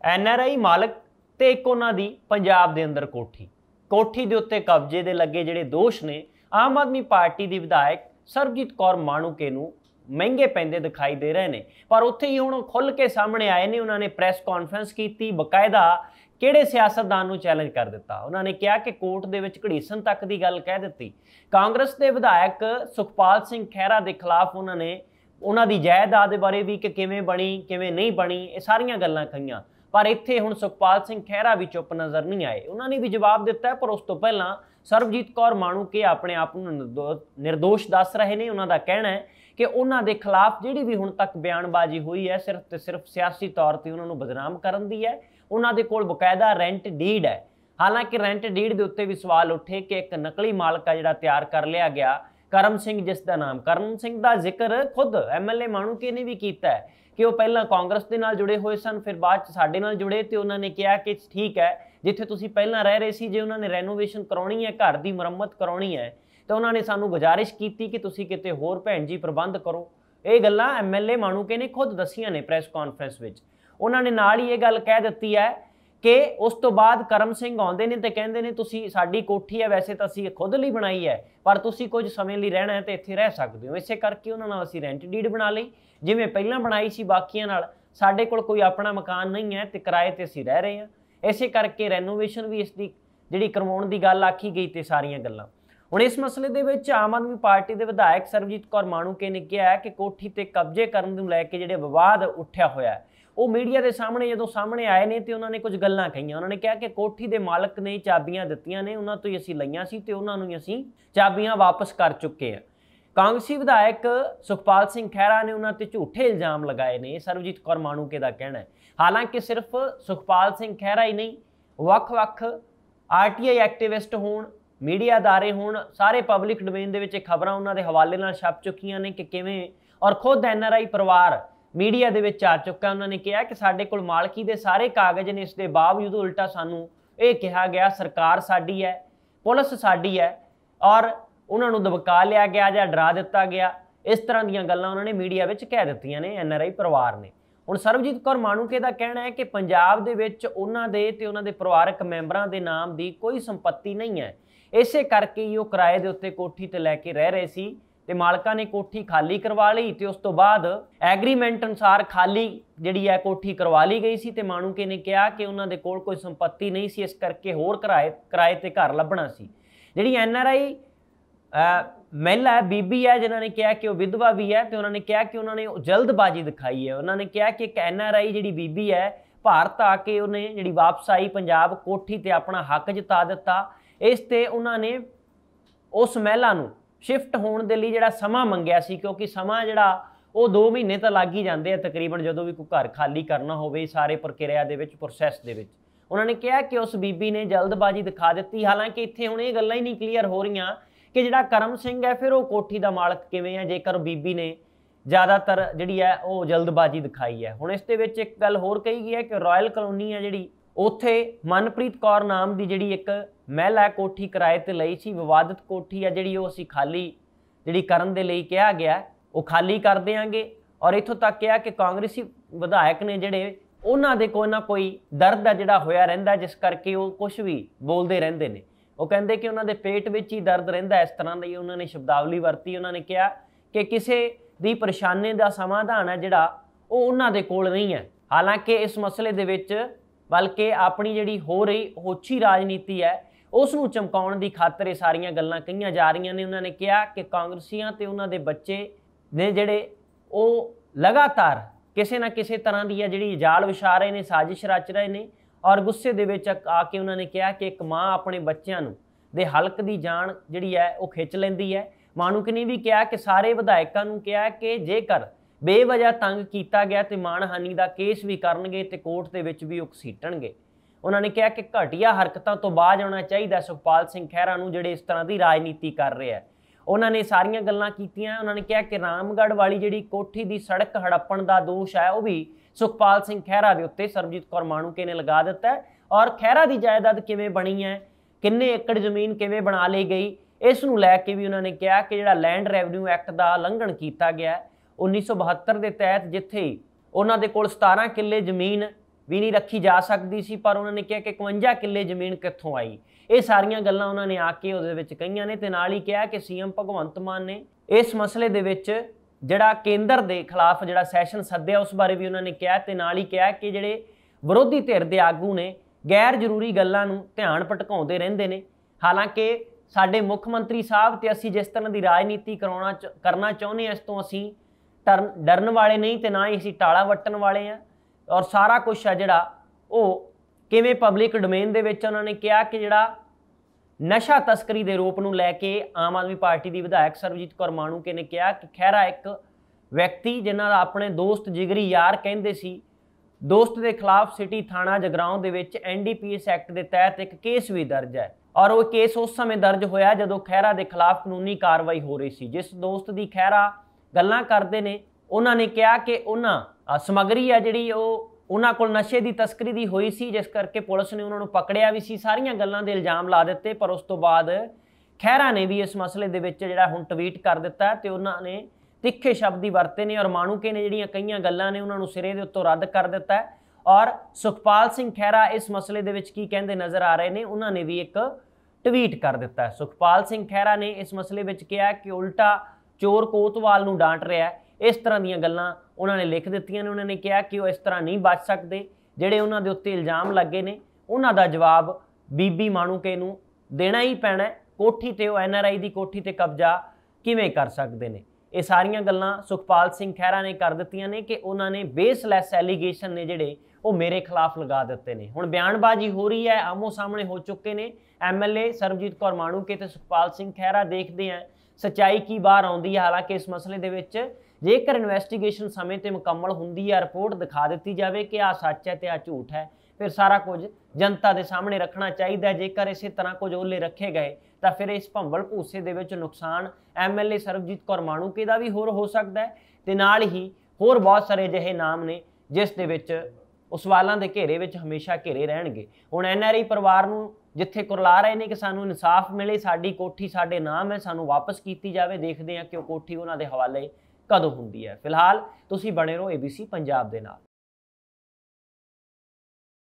NRI मालक ते एक उन्हां दी पंजाब दे अंदर कोठी दे उत्ते कब्जे दे लगे जिहड़े दोष ने आम आदमी पार्टी दी विधायक सरबजीत कौर माणूके नूं महंगे पैंदे दिखाई दे रहे हैं। पर उत्थे ही हुण खुल के सामने आए ने, उन्होंने प्रैस कॉन्फ्रेंस की, बकायदा किहड़े सियासतदान नूं चैलेंज कर दिता। उन्होंने कहा कि कोर्ट दे विच घड़ीसन तक की गल कह दी। कांग्रेस के विधायक सुखपाल सिंह खैहरा के खिलाफ उन्होंने उन्हां दी जायदाद बारे भी कि किवें बनी किवें नहीं बनी, ये सारियां गल्लां कहीआं। पर इत्थे हुण सुखपाल सिंह खैहरा भी चुप नज़र नहीं आए। उन्होंने भी जवाब दिता है, पर उस तो पहलां सरबजीत कौर माणूके अपने आप नूं निर्दोष दस रहे हैं। उन्हों का कहना है कि उन्हों के खिलाफ जिहड़ी भी हुण तक बयानबाजी हुई है सिर्फ तो सिर्फ सियासी तौर पर उन्होंने बदनाम करन दी है। उन्हों के कोल बकायदा रेंट डीड है। हालांकि रेंट डीड के उत्ते भी सवाल उठे कि एक नकली मालक है जिहड़ा तैयार कर लिया गया, करम सिंह, जिसका नाम करम सिंह का जिक्र खुद MLA माणूके ने भी किया है कि वह पहला कांग्रेस के नाल जुड़े हुए सन, फिर बाद साडे नाल जुड़े, तो उन्होंने कहा कि ठीक है जिथे तुसीं पहला रह रहे सी, जे उन्होंने रेनोवेशन करवानी है, घर की मुरम्मत करवानी है, तो उन्होंने सानू गुजारिश की कि तुसीं किते होर भैन जी प्रबंध करो। ये गल्लां MLA माणूके ने खुद दसियां ने प्रैस कॉन्फ्रेंस विच। उन्होंने नाल ही ये गल कह दी है कि उस तो बाद करम सिंह आउंदे ने ते कहंदे ने तुसीं साडी कोठी है, वैसे तो असीं खुद लई बनाई है, पर तुसीं कुछ समय लई रहना है तो इत्थे रह सकदे हो। इसे करके उन्हां नाल असीं रेंट डीड बना लई, जिवें पहिलां बनाई सी बाकियां नाल। साडे कोल कोई अपना मकान नहीं है ते किराए ते असीं रह रहे हैं। इसे करके रेनोवेशन भी इसकी जिहड़ी करवाउण दी गल आखी गई ते सारियां गल्लां। हुण इस मसले दे विच आम आदमी पार्टी के विधायक सरबजीत कौर माणूके ने कहा है कि कोठी ते कब्जे करन नूं लैके जिहड़े विवाद उठिया होया है वो मीडिया के सामने जो सामने आए ने तो उन्होंने कुछ गल्लां कहीआं। उन्होंने कहा कि कोठी के मालक ने चाबियां दित्तियां ने, उन्हां तो ही असीं लईआं सी ते उन्हां नूं ही असीं चाबियां वापस कर चुके हैं। कांग्रेसी विधायक सुखपाल सिंह खैहरा ने उन्हां ते झूठे इल्जाम लगाए ने, सरबजीत कौर माणूके का कहना है। हालांकि सिर्फ सुखपाल सिंह खैहरा ही नहीं, वख-वख RTI एक्टिविस्ट होण, मीडिया अदारे होण, सारे पब्लिक डोमेन दे विच खबरां उन्हां दे हवाले नाल छप चुकीआं ने कि किवें, और खुद NRI परिवार मीडिया दे विच आ चुका। उन्होंने कहा कि साडे कोल मालकी दे सारे कागज ने, इस दे बावजूद उल्टा सानू ये कहा गया सरकार साडी है, पुलिस साडी है, और उन्होंने दबका लिया गया या डरा दिता गया। इस तरह दीयां गल्लां उन्होंने मीडिया विच कह दित्तियां ने NRI परिवार ने। हुण सरबजीत कौर माणूके का कहना है कि पंजाब दे विच उन्हां दे ते उन्हां दे परिवारक मैंबरां दे नाम दी कोई संपत्ति नहीं है, इसे करके ही वो किराए दे उत्ते कोठी ते लैके रह रहे सी ते मालकां ने कोठी खाली करवा ली ते उस तो बाद एग्रीमेंट अनुसार खाली जिहड़ी है कोठी करवा ली गई सी ते माणूके ने कहा कि उन्हां दे कोल कोई संपत्ति नहीं सी, इस करके होर किराए ते घर लभना सी। जिहड़ी NRI महिला है, बीबी है, जिन्होंने कहा कि वह विधवा भी है, तो उन्होंने कहा कि उन्होंने जल्दबाजी दिखाई है। उन्होंने कहा कि एक NRI जिहड़ी बीबी है भारत आके उन्हें जिहड़ी वापस आई पंजाब, कोठी ते अपना हक जता दिता। इस ते उन्होंने उस महिला नूं शिफ्ट होने के लिए जिहड़ा समा मंगिया सी, क्योंकि समा जिहड़ा वो 2 महीने तो लग ही जाते हैं तकरीबन जदों भी कोई घर खाली करना होवे सारे प्रक्रिया दे विच प्रोसैस दे विच। उन्होंने कहा कि उस बीबी ने जल्दबाजी दिखा दी। हालांकि इत्थे हुण ये गल्लां ही नहीं क्लीयर हो रही कि जिहड़ा करम सिंह है फिर वो कोठी का मालक किवें है, जेकर बीबी ने ज़्यादातर जिहड़ी है वो जल्दबाजी दिखाई है। हुण इस दे विच एक गल होर कही गई है कि रॉयल कलोनी है जिहड़ी उत्थे मनप्रीत कौर नाम की जिहड़ी एक महिला कोठी किराए ते लई सी, विवादित कोठी है जिहड़ी वो असीं खाली जिहड़ी करन दे लई कहा गया वो खाली कर देंगे। और इत्थों तक कहा कि कांग्रेसी विधायक ने जिहड़े उन्हां दे कोई ना कोई दर्द है जिहड़ा होया रहिंदा, जिस करके वो कुछ भी बोलते रहंदे ने। वो कहंदे कि उन्हां दे पेट विच ही दर्द रहिंदा, इस तरह की उन्होंने शब्दावली वरती। उन्होंने कहा कि किसी दी परेशानी का समाधान है जिहड़ा वो उन्हां दे कोल नहीं है। हालांकि इस मसले दे विच बल्कि अपनी जिहड़ी हो रही ओछी राजनीति है उसनूं चमकाउण दी खातर ये सारियां गल्लां कहीआं जा रहीआं ने। उन्होंने कहा कि कांग्रेसियां ते उन्हां दे बच्चे ने जिहड़े वो लगातार किसी ना किसी तरह की जिहड़ी जाल विछा रहे ने, साजिश रच रहे ने। और गुस्से दे विच आके उन्होंने कहा कि एक माँ अपने बच्चों दे हल्क की जान जिहड़ी है वो खिंच लैंदी है। माणूके ने भी कहा कि सारे विधायकों नूं कहा कि जेकर बेवजह तंग किया गया तो मानहानि का केस भी करनगे ते कोर्ट दे विच भी घसीटणगे। उन्होंने कहा कि घटिया हरकतों तो बाज आना चाहिए सुखपाल सिंह खैहरा नूं जिहड़े इस तरह की राजनीति कर रहे हैं। उन्होंने सारियां गल्लां कीतियां। उन्होंने कहा कि रामगढ़ वाली जिहड़ी कोठी की सड़क हड़प्पण का दोष है वह भी सुखपाल सिंह खैहरा के उत्ते सरबजीत कौर माणूके ने लगा दिता है। और खैहरा की जायदाद किवें बनी है, किन्ने एकड़ जमीन किवें बना ली गई, इस नूं लैके भी उन्होंने कहा कि जिहड़ा लैंड रेवन्यू एक्ट का उलंघन किया गया 1972 के तहत, जिथे उन्होंने कोल 17 किले जमीन ਵੀ ਨਹੀਂ ਰੱਖੀ ਜਾ ਸਕਦੀ ਸੀ, ਪਰ ਉਹਨਾਂ ਨੇ ਕਿਹਾ ਕਿ 51 ਕਿੱਲੇ ਜ਼ਮੀਨ ਕਿੱਥੋਂ ਆਈ। ਇਹ ਸਾਰੀਆਂ ਗੱਲਾਂ ਉਹਨਾਂ ਨੇ ਆ ਕੇ ਉਹਦੇ ਵਿੱਚ ਕਹੀਆਂ ਨੇ, ਤੇ ਨਾਲ ਹੀ ਕਿਹਾ ਕਿ ਸੀਐਮ ਭਗਵੰਤ ਮਾਨ ਨੇ ਇਸ ਮਸਲੇ ਦੇ ਵਿੱਚ ਜਿਹੜਾ ਕੇਂਦਰ ਦੇ ਖਿਲਾਫ ਜਿਹੜਾ ਸੈਸ਼ਨ ਸੱਦਿਆ ਉਸ ਬਾਰੇ ਵੀ ਉਹਨਾਂ ਨੇ ਕਿਹਾ, ਤੇ ਨਾਲ ਹੀ ਕਿਹਾ ਕਿ ਜਿਹੜੇ ਵਿਰੋਧੀ ਧਿਰ ਦੇ ਆਗੂ ਨੇ ਗੈਰ ਜ਼ਰੂਰੀ ਗੱਲਾਂ ਨੂੰ ਧਿਆਨ ਭਟਕਾਉਂਦੇ ਰਹਿੰਦੇ ਨੇ। ਹਾਲਾਂਕਿ ਸਾਡੇ ਮੁੱਖ ਮੰਤਰੀ ਸਾਹਿਬ ਤੇ ਅਸੀਂ ਜਿਸ ਤਰ੍ਹਾਂ ਦੀ ਰਾਜਨੀਤੀ ਕਰਨਾ ਚਾਹੁੰਦੇ ਹਾਂ, ਇਸ ਤੋਂ ਅਸੀਂ ਡਰਨ ਵਾਲੇ ਨਹੀਂ ਤੇ ਨਾ ਹੀ ਅਸੀਂ ਟਾਲਾ ਵੱਟਣ ਵਾਲੇ ਹਾਂ। ਔਰ ਸਾਰਾ ਕੁਛ ਆ ਜਿਹੜਾ ਉਹ ਕਿਵੇਂ ਪਬਲਿਕ ਡੋਮੇਨ ਦੇ ਵਿੱਚ ਉਹਨਾਂ ਨੇ ਕਿਹਾ ਕਿ ਜਿਹੜਾ ਨਸ਼ਾ ਤਸਕਰੀ ਦੇ ਰੂਪ ਨੂੰ ਲੈ ਕੇ ਆਮ ਆਦਮੀ ਪਾਰਟੀ ਦੀ ਵਿਧਾਇਕ ਸਰਬਜੀਤ ਕੌਰ ਮਾਣੂਕੇ ਨੇ ਕਿਹਾ ਕਿ ਖਹਿਰਾ ਇੱਕ ਵਿਅਕਤੀ ਜਿਨ੍ਹਾਂ ਦਾ ਆਪਣੇ ਦੋਸਤ ਜਿਗਰੀ ਯਾਰ ਕਹਿੰਦੇ ਸੀ, ਦੋਸਤ ਦੇ ਖਿਲਾਫ ਸਿਟੀ ਥਾਣਾ ਜਗਰਾਉਂ ਦੇ ਵਿੱਚ NDPS ਐਕਟ ਦੇ ਤਹਿਤ ਇੱਕ ਕੇਸ ਵੀ ਦਰਜ ਹੈ। ਔਰ ਉਹ ਕੇਸ ਉਸ ਸਮੇਂ ਦਰਜ ਹੋਇਆ ਜਦੋਂ ਖਹਿਰਾ ਦੇ ਖਿਲਾਫ ਕਾਨੂੰਨੀ ਕਾਰਵਾਈ ਹੋ ਰਹੀ ਸੀ। ਜਿਸ ਦੋਸਤ ਦੀ ਖਹਿਰਾ ਗੱਲਾਂ ਕਰਦੇ ਨੇ, ਉਹਨਾਂ ਨੇ ਕਿਹਾ ਕਿ ਉਹਨਾਂ ਸਮੱਗਰੀ ਆ ਜਿਹੜੀ ਉਹ ਉਹਨਾਂ ਕੋਲ ਨਸ਼ੇ ਦੀ ਤਸਕਰੀ ਦੀ ਹੋਈ ਸੀ, ਜਿਸ ਕਰਕੇ ਪੁਲਿਸ ਨੇ ਉਹਨਾਂ ਨੂੰ ਪਕੜਿਆ ਵੀ ਸੀ। ਸਾਰੀਆਂ ਗੱਲਾਂ ਦੇ ਇਲਜ਼ਾਮ ਲਾ ਦਿੱਤੇ, ਪਰ ਉਸ ਤੋਂ ਬਾਅਦ ਖਹਿਰਾ ਨੇ ਵੀ ਇਸ ਮਸਲੇ ਦੇ ਵਿੱਚ ਜਿਹੜਾ ਹੁਣ ਟਵੀਟ ਕਰ ਦਿੱਤਾ ਤੇ ਉਹਨਾਂ ਨੇ ਤਿੱਖੇ ਸ਼ਬਦ ਹੀ ਵਰਤੇ ਨੇ। ਔਰ ਮਾਣੂਕੇ ਨੇ ਜਿਹੜੀਆਂ ਕਈਆਂ ਗੱਲਾਂ ਨੇ ਉਹਨਾਂ ਨੂੰ ਸਿਰੇ ਦੇ ਉੱਤੋਂ ਰੱਦ ਕਰ ਦਿੱਤਾ ਹੈ। ਔਰ ਸੁਖਪਾਲ ਸਿੰਘ ਖਹਿਰਾ ਇਸ ਮਸਲੇ ਦੇ ਵਿੱਚ ਕੀ ਕਹਿੰਦੇ ਨਜ਼ਰ ਆ ਰਹੇ ਨੇ, ਉਹਨਾਂ ਨੇ ਵੀ ਇੱਕ ਟਵੀਟ ਕਰ ਦਿੱਤਾ ਹੈ। ਸੁਖਪਾਲ ਸਿੰਘ ਖਹਿਰਾ ਨੇ ਇਸ ਮਸਲੇ ਵਿੱਚ ਕਿਹਾ ਕਿ ਉਲਟਾ ਚੋਰ ਕੋਤਵਾਲ ਨੂੰ ਡਾਂਟ ਰਿਹਾ ਹੈ। ਇਸ ਤਰ੍ਹਾਂ ਦੀਆਂ ਗੱਲਾਂ ਉਹਨਾਂ ਨੇ ਲਿਖ ਦਿੱਤੀਆਂ ਨੇ। ਉਹਨਾਂ ਨੇ ਕਿਹਾ ਕਿ ਉਹ ਇਸ ਤਰ੍ਹਾਂ ਨਹੀਂ ਬਚ ਸਕਦੇ, ਜਿਹੜੇ ਉਹਨਾਂ ਦੇ ਉੱਤੇ ਇਲਜ਼ਾਮ ਲੱਗੇ ਨੇ ਉਹਨਾਂ ਦਾ ਜਵਾਬ ਬੀਬੀ ਮਾਣੂਕੇ ਨੂੰ ਦੇਣਾ ਹੀ ਪੈਣਾ। ਕੋਠੀ ਤੇ ਉਹ NRI ਦੀ ਕੋਠੀ ਤੇ ਕਬਜ਼ਾ ਕਿਵੇਂ ਕਰ ਸਕਦੇ ਨੇ। ਇਹ ਸਾਰੀਆਂ ਗੱਲਾਂ ਸੁਖਪਾਲ ਸਿੰਘ ਖਹਿਰਾ ਨੇ ਕਰ ਦਿੱਤੀਆਂ ਨੇ ਕਿ ਉਹਨਾਂ ਨੇ ਬੇਸਲੈਸ ਐਲੀਗੇਸ਼ਨ ਨੇ ਜਿਹੜੇ ਉਹ ਮੇਰੇ ਖਿਲਾਫ ਲਗਾ ਦਿੱਤੇ ਨੇ। ਹੁਣ ਬਿਆਨਬਾਜ਼ੀ ਹੋ ਰਹੀ ਹੈ, ਆਮੋ ਸਾਹਮਣੇ ਹੋ ਚੁੱਕੇ ਨੇ MLA ਸਰਬਜੀਤ ਕੌਰ ਮਾਣੂਕੇ ਤੇ ਸੁਖਪਾਲ ਸਿੰਘ ਖਹਿਰਾ। ਦੇਖਦੇ ਹਾਂ ਸੱਚਾਈ ਕੀ ਬਾਹਰ ਆਉਂਦੀ ਹੈ। ਹਾਲਾਂਕਿ ਇਸ ਮਸਲੇ ਦੇ ਵਿੱਚ ਜੇਕਰ ਇਨਵੈਸਟੀਗੇਸ਼ਨ ਸਮੇਂ ਤੇ ਮੁਕੰਮਲ ਹੁੰਦੀ ਹੈ, ਰਿਪੋਰਟ ਦਿਖਾ ਦਿੱਤੀ ਜਾਵੇ ਕਿ ਆਹ ਸੱਚ ਹੈ ਤੇ ਆਹ ਝੂਠ ਹੈ, ਫਿਰ ਸਾਰਾ ਕੁਝ ਜਨਤਾ ਦੇ ਸਾਹਮਣੇ ਰੱਖਣਾ ਚਾਹੀਦਾ ਹੈ। ਜੇਕਰ ਇਸੇ ਤਰ੍ਹਾਂ ਕੁਝ ਓਲੇ ਰੱਖੇ ਗਏ ਤਾਂ ਫਿਰ ਇਸ ਭੰਬਲ ਭੂਸੇ ਦੇ ਵਿੱਚ ਨੁਕਸਾਨ MLA ਸਰਬਜੀਤ ਕੌਰ ਮਾਣੂਕੇ ਦਾ ਵੀ ਹੋਰ ਹੋ ਸਕਦਾ ਹੈ, ਤੇ ਨਾਲ ਹੀ ਹੋਰ ਬਹੁਤ ਸਾਰੇ ਅਜਿਹੇ ਨਾਮ ਨੇ ਜਿਸ ਦੇ ਵਿੱਚ ਉਹ ਸਵਾਲਾਂ ਦੇ ਘੇਰੇ ਵਿੱਚ ਹਮੇਸ਼ਾ ਘੇਰੇ ਰਹਿਣਗੇ। ਹੁਣ NRI ਪਰਿਵਾਰ ਨੂੰ ਜਿੱਥੇ ਕੁਰਲਾ ਰਹੇ ਨੇ ਕਿ ਸਾਨੂੰ ਇਨਸਾਫ ਮਿਲੇ, ਸਾਡੀ ਕੋਠੀ ਸਾਡੇ ਨਾਮ ਹੈ, ਸਾਨੂੰ ਵਾਪਸ ਕੀਤੀ ਜਾਵੇ। ਦੇਖਦੇ ਹਾਂ ਕਿ ਉਹ ਕੋਠੀ ਉਹਨਾਂ ਦੇ ਹਵਾਲੇ ਕਦੋਂ ਹੁੰਦੀ ਹੈ। ਫਿਲਹਾਲ ਤੁਸੀਂ ਬਣੇ ਰਹੋ ABC ਪੰਜਾਬ ਦੇ ਨਾਲ।